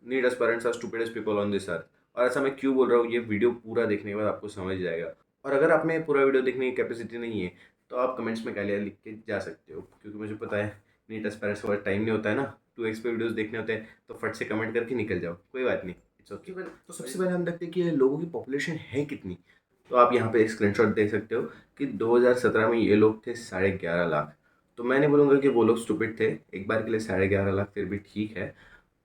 Need aspirants are stupidest people on this earth. और ऐसा मैं क्यों बोल रहा हूँ, ये वीडियो पूरा देखने के बाद आपको समझ जाएगा। और अगर आप में पूरा वीडियो देखने की कैपेसिटी नहीं है तो आप कमेंट्स में गालियाँ लिख के जा सकते हो, क्योंकि मुझे पता है नीट एस्पायरेंट्स के बाद टाइम नहीं होता है ना, 2x पे वीडियोस देखने होते हैं, तो फट से कमेंट करके निकल जाओ, कोई बात नहीं, इट्स ओके। तो सबसे पहले हम देखते हैं कि ये लोगों की पॉपुलेशन है कितनी। तो आप यहाँ पे एक स्क्रीनशॉट देख सकते हो कि 2017 में ये लोग थे 11.5 लाख। तो मैं नहीं बोलूँगा कि वो लोग स्टूपिड थे, एक बार के लिए 11.5 लाख फिर भी ठीक है।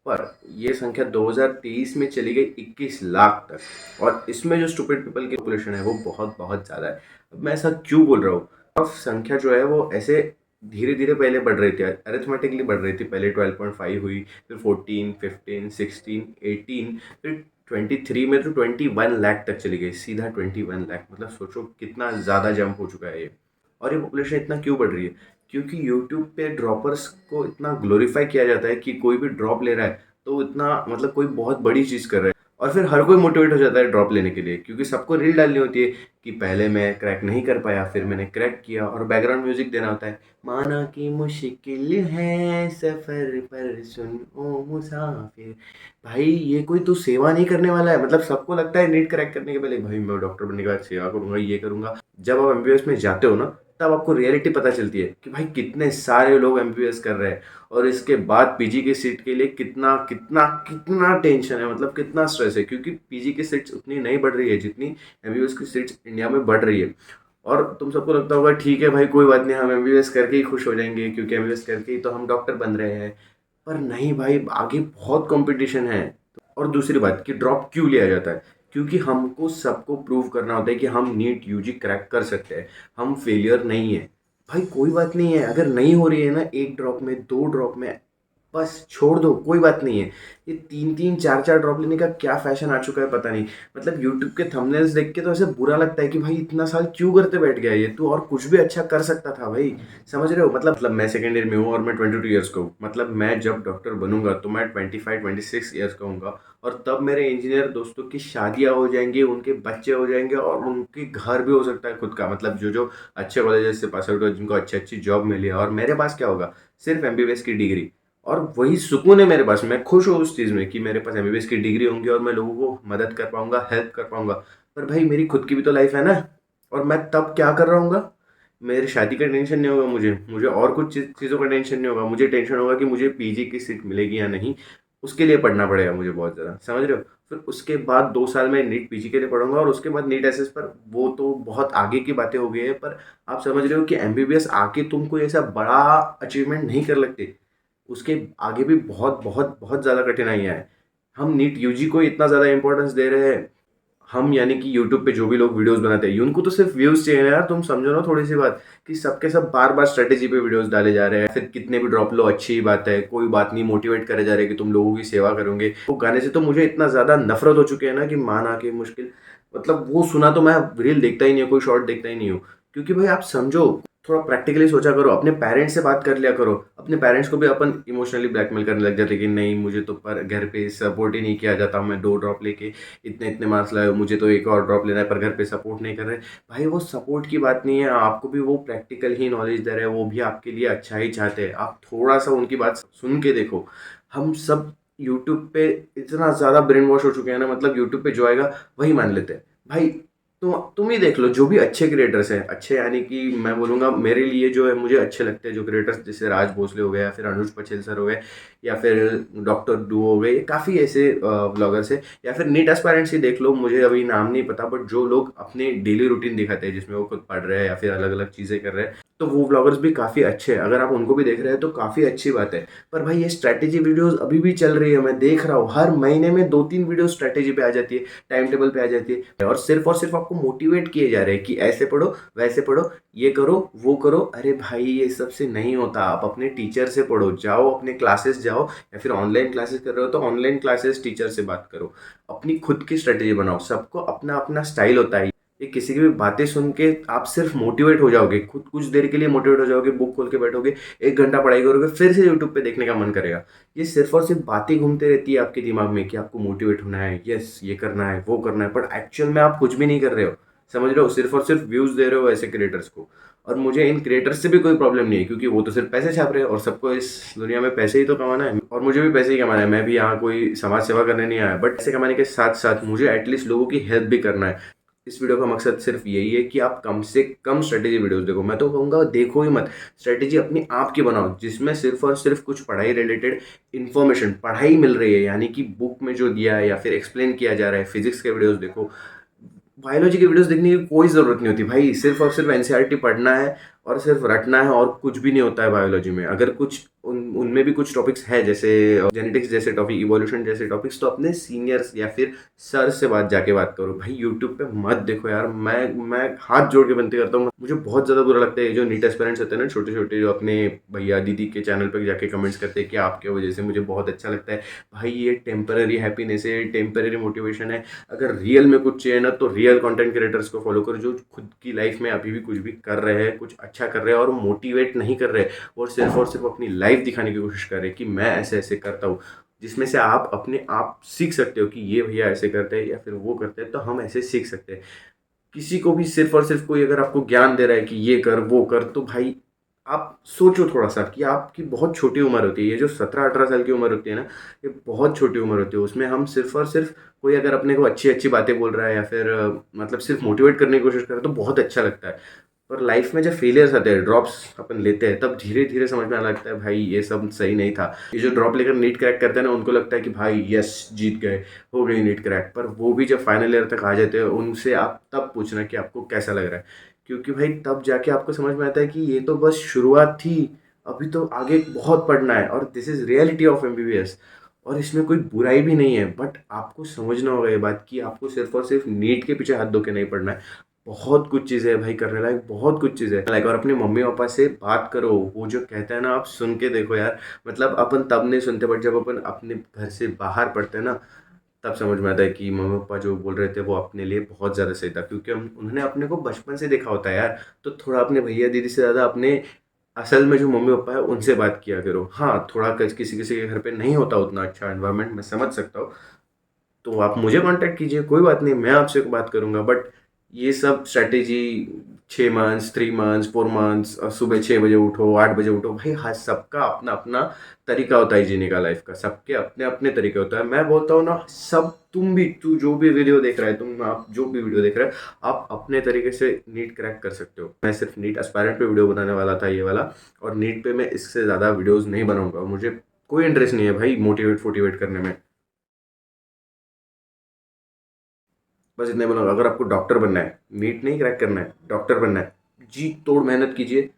पर ये संख्या 2023 में चली गई 21 लाख तक, और इसमें जो स्टूपिड पीपल की पॉपुलेशन है वो बहुत बहुत ज़्यादा है। अब मैं ऐसा क्यों बोल रहा हूँ, अब संख्या जो है वो ऐसे धीरे धीरे पहले बढ़ रही थी, अरिथमेटिकली बढ़ रही थी। पहले 12.5 हुई, फिर 14, 15, 16, 18, फिर 23 में तो 21 लाख तक चली गई, सीधा 21 लाख। मतलब सोचो कितना ज़्यादा जंप हो चुका है ये। और ये पॉपुलेशन इतना क्यों बढ़ रही है, क्योंकि यूट्यूब पे ड्रॉपर्स को इतना ग्लोरीफाई किया जाता है कि कोई भी ड्रॉप ले रहा है तो इतना मतलब कोई बहुत बड़ी चीज़ कर रहा है। और फिर हर कोई मोटिवेट हो जाता है ड्रॉप लेने के लिए, क्योंकि सबको रील डालनी होती है कि पहले मैं क्रैक नहीं कर पाया, फिर मैंने क्रैक किया, और बैकग्राउंड म्यूजिक देना होता है, माना कि मुश्किल है सफ़र पर सुन ओ मुसाफिर। भाई ये कोई तो सेवा नहीं करने वाला है। मतलब सबको लगता है नीट क्रैक करने के पहले भाई मैं डॉक्टर बनने के बाद सेवा करूंगा, ये करूंगा। जब आप एमबीबीएस में जाते हो ना, तब आपको रियलिटी पता चलती है कि भाई कितने सारे लोग एमबीबीएस कर रहे हैं, और इसके बाद पीजी की सीट के लिए कितना कितना कितना टेंशन है, मतलब कितना स्ट्रेस है, क्योंकि पीजी की सीट्स उतनी नहीं बढ़ रही है जितनी एमबीबीएस की सीट्स इंडिया में बढ़ रही है। और तुम सबको लगता होगा ठीक है भाई कोई बात नहीं, हम एमबीबीएस करके ही खुश हो जाएंगे, क्योंकि एमबीबीएस करके ही तो हम डॉक्टर बन रहे हैं। पर नहीं भाई, आगे बहुत कंपटीशन है। और दूसरी बात कि ड्रॉप क्यों लिया जाता है, क्योंकि हमको सबको प्रूव करना होता है कि हम नीट यूजी क्रैक कर सकते हैं, हम फेलियर नहीं है। भाई कोई बात नहीं है, अगर नहीं हो रही है ना, एक ड्रॉप में, दो ड्रॉप में, बस छोड़ दो, कोई बात नहीं है। ये तीन तीन चार चार ड्रॉप लेने का क्या फैशन आ चुका है पता नहीं। मतलब यूट्यूब के थंबनेल्स देख के तो ऐसे बुरा लगता है कि भाई इतना साल क्यों करते बैठ गया ये, तू और कुछ भी अच्छा कर सकता था भाई। समझ रहे हो, मतलब मैं सेकेंड ईयर में हूँ और मैं 22 ईयर्स का हूँ। मतलब मैं जब डॉक्टर बनूंगा तो मैं 25-26 ईयर्स का हूँगा, और तब मेरे इंजीनियर दोस्तों की शादियाँ हो जाएंगी, उनके बच्चे हो जाएंगे, और उनके घर भी हो सकता है खुद का। मतलब जो जो अच्छे कॉलेजेस से पास आउट हुए, जिनको अच्छी अच्छी जॉब मिली है, और मेरे पास क्या होगा, सिर्फ एमबीबीएस की डिग्री। और वही सुकून है मेरे पास, मैं खुश हूँ उस चीज़ में कि मेरे पास एमबीबीएस की डिग्री होंगी और मैं लोगों को मदद कर पाऊंगा, हेल्प कर पाऊंगा। पर भाई मेरी खुद की भी तो लाइफ है ना, और मैं तब क्या कर रहा हूँ, मेरी शादी का टेंशन नहीं होगा, मुझे मुझे और कुछ चीज़ों का टेंशन नहीं होगा। मुझे टेंशन होगा कि मुझे पीजी की सीट मिलेगी या नहीं, उसके लिए पढ़ना पड़ेगा मुझे बहुत ज़्यादा, समझ रहे हो। फिर उसके बाद 2 साल में नीट पीजी के लिए पढ़ूंगा, और उसके बाद नीट एसएस पर, वो तो बहुत आगे की बातें हो गई है। पर आप समझ रहे हो कि एमबीबीएस आके तुम कोई ऐसा बड़ा अचीवमेंट नहीं कर लगते, उसके आगे भी बहुत बहुत बहुत ज़्यादा कठिनाइयाँ हैं। हम नीट यूजी को इतना ज़्यादा इंपॉर्टेंस दे रहे हैं, हम यानी कि यूट्यूब पे जो भी लोग वीडियोस बनाते हैं, उनको तो सिर्फ व्यूज चाहिए ना यार। तुम समझो ना थोड़ी सी बात, कि सबके सब बार बार स्ट्रेटेजी पे वीडियोस डाले जा रहे हैं, फिर कितने भी ड्रॉप लो अच्छी ही बात है, कोई बात नहीं, मोटिवेट करे जा रहे हैं कि तुम लोगों की सेवा करोगे। वो गाने से तो मुझे इतना ज़्यादा नफरत हो चुकी है ना कि माना कि मुश्किल, मतलब वो सुना तो मैं रील देखता ही नहीं हूँ, कोई शॉर्ट देखता ही नहीं हूँ। क्योंकि भाई आप समझो, थोड़ा प्रैक्टिकली सोचा करो, अपने पेरेंट्स से बात कर लिया करो। अपने पेरेंट्स को भी अपन इमोशनली ब्लैकमेल करने लग जाते कि नहीं मुझे तो पर घर पे सपोर्ट ही नहीं किया जाता, मैं 2 ड्रॉप लेके इतने इतने मार्क्स लाए, मुझे तो एक और ड्रॉप लेना है, पर घर पे सपोर्ट नहीं कर रहे। भाई वो सपोर्ट की बात नहीं है, आपको भी वो प्रैक्टिकल ही नॉलेज दे रहे हैं, वो भी आपके लिए अच्छा ही चाहते हैं। आप थोड़ा सा उनकी बात सुन के देखो। हम सब यूट्यूब पे इतना ज़्यादा ब्रेन वॉश हो चुके हैं ना, मतलब यूट्यूब पे जो आएगा वही मान लेते हैं भाई। तो तुम ही देख लो, जो भी अच्छे क्रिएटर्स हैं, अच्छे यानी कि मैं बोलूँगा मेरे लिए जो है, मुझे अच्छे लगते हैं जो क्रिएटर्स, जैसे राज भोसले हो गए, या फिर अनुज पटेल सर हो गए, या फिर डॉक्टर डू हो गए, ये काफ़ी ऐसे ब्लॉगर्स हैं। या फिर नीट एस्पायरेंट्स ही देख लो, मुझे अभी नाम नहीं पता, बट जो लोग अपने डेली रूटीन दिखाते हैं जिसमें वो खुद पढ़ रहे हैं या फिर अलग अलग चीज़ें कर रहे हैं, तो वो ब्लॉगर्स भी काफ़ी अच्छे हैं। अगर आप उनको भी देख रहे हैं तो काफ़ी अच्छी बात है। पर भाई ये स्ट्रैटेजी वीडियोस अभी भी चल रही है, मैं देख रहा हूँ हर महीने में 2-3 वीडियो स्ट्रैटेजी पे आ जाती है, टाइम टेबल पे आ जाती है, और सिर्फ आपको मोटिवेट किए जा रहे हैं कि ऐसे पढ़ो, वैसे पढ़ो, ये करो, वो करो। अरे भाई ये सब से नहीं होता, आप अपने टीचर से पढ़ो, जाओ अपने क्लासेस जाओ, या फिर ऑनलाइन क्लासेस कर रहे हो तो ऑनलाइन क्लासेस टीचर से बात करो, अपनी खुद की स्ट्रेटेजी बनाओ। सबको अपना अपना स्टाइल होता है। ये किसी की भी बातें सुन के आप सिर्फ मोटिवेट हो जाओगे, खुद कुछ देर के लिए मोटिवेट हो जाओगे, बुक खोल के बैठोगे, 1 घंटा पढ़ाई करोगे, फिर से यूट्यूब पे देखने का मन करेगा। ये सिर्फ और सिर्फ बातें घूमते रहती है आपके दिमाग में कि आपको मोटिवेट होना है, यस ये करना है, वो करना है, बट एक्चुअल में आप कुछ भी नहीं कर रहे हो। समझ रहे हो, सिर्फ और सिर्फ व्यूज दे रहे हो ऐसे क्रिएटर्स को। और मुझे इन क्रिएटर्स से भी कोई प्रॉब्लम नहीं है, क्योंकि वो तो सिर्फ पैसे छाप रहे हैं और सबको इस दुनिया में पैसे ही तो कमाना है, और मुझे भी पैसे ही कमाना है। मैं भी यहाँ कोई समाज सेवा करने नहीं आया, बट पैसे कमाने के साथ साथ मुझे एटलीस्ट लोगों की हेल्प भी करना है। इस वीडियो का मकसद सिर्फ यही है कि आप कम से कम स्ट्रेटेजी वीडियोस देखो। मैं तो कहूँगा देखो ही मत, स्ट्रेटेजी अपनी आप की बनाओ, जिसमें सिर्फ और सिर्फ कुछ पढ़ाई रिलेटेड इन्फॉर्मेशन पढ़ाई मिल रही है, यानी कि बुक में जो दिया है या फिर एक्सप्लेन किया जा रहा है। फिजिक्स के वीडियोस देखो, बायोलॉजी की वीडियोस देखने की कोई ज़रूरत नहीं होती भाई। सिर्फ और सिर्फ एनसीईआरटी पढ़ना है और सिर्फ रटना है, और कुछ भी नहीं होता है बायोलॉजी में। अगर कुछ उनमें भी कुछ टॉपिक्स है, जैसे जेनेटिक्स जैसे टॉपिक, इवोल्यूशन जैसे टॉपिक्स, तो अपने सीनियर्स या फिर सर से जाके बात करो भाई। यूट्यूब पे मत देखो यार। मैं हाथ जोड़ के विनती करता हूँ, मुझे बहुत ज़्यादा बुरा लगता है ये जो नीट एस्पिरेंट्स होते हैं ना, छोटे छोटे, जो अपने भैया दीदी के चैनल पर जाके कमेंट्स करते हैं कि आपके वजह से मुझे बहुत अच्छा लगता है। भाई ये टेम्पररी हैप्पीनेस है, टेम्पररी मोटिवेशन है। अगर रियल में कुछ चाहिए ना, तो रियल कंटेंट क्रिएटर्स को फॉलो करो, जो खुद की लाइफ में अभी भी कुछ भी कर रहे हैं, कुछ अच्छा कर रहे हैं और मोटिवेट नहीं कर रहे और सिर्फ अपनी लाइफ दिखाने की कोशिश कर रहे हैं कि मैं ऐसे ऐसे करता हूँ, जिसमें से आप अपने आप सीख सकते हो कि ये भैया ऐसे करते हैं या फिर वो करते हैं, तो हम ऐसे सीख सकते हैं। किसी को भी सिर्फ और सिर्फ कोई अगर आपको ज्ञान दे रहा है कि ये कर वो कर, तो भाई आप सोचो थोड़ा सा कि आपकी बहुत छोटी उम्र होती है। ये जो 17-18 साल की उम्र होती है ना, ये बहुत छोटी उम्र होती है। उसमें हम सिर्फ और सिर्फ कोई अगर अपने को अच्छी अच्छी बातें बोल रहा है या फिर मतलब सिर्फ मोटिवेट करने की कोशिश कर रहा है, तो बहुत अच्छा लगता है। पर लाइफ में जब फेलियर्स आते हैं, ड्रॉप्स अपन लेते हैं, तब धीरे धीरे समझ में आने लगता है भाई ये सब सही नहीं था। ये जो ड्रॉप लेकर नीट क्रैक करते हैं ना, उनको लगता है कि भाई यस जीत गए, हो गई नीट क्रैक। पर वो भी जब फाइनल ईयर तक आ जाते हैं, उनसे आप तब पूछना कि आपको कैसा लग रहा है, क्योंकि भाई तब जाके आपको समझ में आता है कि ये तो बस शुरुआत थी, अभी तो आगे बहुत पढ़ना है, और this is reality of MBBS. और इसमें कोई बुराई भी नहीं है, बट आपको समझना होगा ये बात कि आपको सिर्फ और सिर्फ नीट के पीछे हाथ धो के नहीं पड़ना है। बहुत कुछ चीज़ें है भाई करने लायक, बहुत कुछ चीज़ें है लाइक। और अपने मम्मी पापा से बात करो, वो जो कहते हैं ना, आप सुन के देखो यार। मतलब अपन तब नहीं सुनते, बट जब अपन अपने घर से बाहर पढ़ते हैं ना, तब समझ में आता है कि मम्मी पापा जो बोल रहे थे वो अपने लिए बहुत ज़्यादा सही था, क्योंकि हम उन्होंने अपने को बचपन से देखा होता है यार। तो थोड़ा अपने भैया दीदी से ज़्यादा अपने असल में जो मम्मी पापा है उनसे बात किया करो। हाँ, थोड़ा किसी किसी के घर पे नहीं होता उतना अच्छा एनवायरनमेंट, मैं समझ सकता हूँ, तो आप मुझे कांटेक्ट कीजिए, कोई बात नहीं, मैं आपसे बात करूंगा। बट ये सब स्ट्रैटेजी 6 मंथ्स, 3 मंथ्स, 4 मंथ्स, सुबह 6 बजे उठो, 8 बजे उठो, भाई हाँ, सबका अपना अपना तरीका होता है जीने का लाइफ का, सबके अपने अपने तरीके होता है। मैं बोलता हूँ ना, सब तू जो भी वीडियो देख रहा है, आप जो भी वीडियो देख रहे हैं, आप अपने तरीके से नीट क्रैक कर सकते हो। मैं सिर्फ नीट एस्पायरेंट पे वीडियो बनाने वाला था ये वाला, और नीट पे मैं इससे ज़्यादा वीडियोज़ नहीं बनाऊंगा। मुझे कोई इंटरेस्ट नहीं है भाई मोटिवेट करने में। बस इतने बोलूँगा, अगर आपको डॉक्टर बनना है, नीट नहीं क्रैक करना है, डॉक्टर बनना है, जी तोड़ मेहनत कीजिए,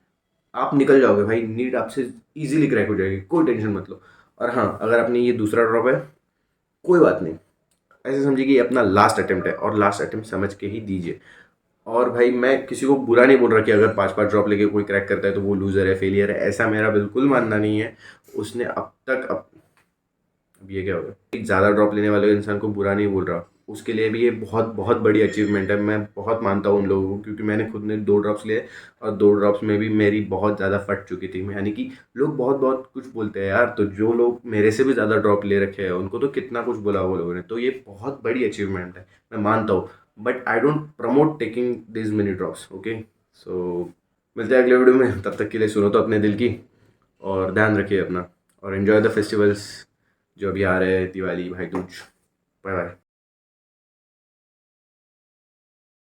आप निकल जाओगे भाई। नीट आपसे इजीली क्रैक हो जाएगी, कोई टेंशन मत लो। और हाँ, अगर आपने ये दूसरा ड्रॉप है, कोई बात नहीं, ऐसे समझिए कि ये अपना लास्ट अटेम्प्ट है, और लास्ट अटेम्प्ट समझ के ही दीजिए। और भाई मैं किसी को बुरा नहीं बोल रहा कि अगर 5-5 ड्रॉप लेके कोई क्रैक करता है तो वो लूज़र है, फेलियर है, ऐसा मेरा बिल्कुल मानना नहीं है। उसने अब ये क्या होगा, एक ज़्यादा ड्रॉप लेने वाले इंसान को बुरा नहीं बोल रहा, उसके लिए भी ये बहुत बहुत बड़ी अचीवमेंट है। मैं बहुत मानता हूँ उन लोगों को, क्योंकि मैंने खुद ने 2 ड्रॉप्स लिए, और 2 ड्रॉप्स में भी मेरी बहुत ज़्यादा फट चुकी थी। यानी कि लोग बहुत बहुत कुछ बोलते हैं यार, तो जो लोग मेरे से भी ज़्यादा ड्रॉप ले रखे हैं उनको तो कितना कुछ बोला वो लोगों ने, तो ये बहुत बड़ी अचीवमेंट है, मैं मानता हूँ। But I don't promote taking this many drops, okay. So मिलते हैं अगले वीडियो में, तब तक के लिए सुनो तो अपने दिल की, और ध्यान रखिए अपना, और एंजॉय द फेस्टिवल्स जो अभी आ रहे हैं, दिवाली, भाई दूज। Bye bye.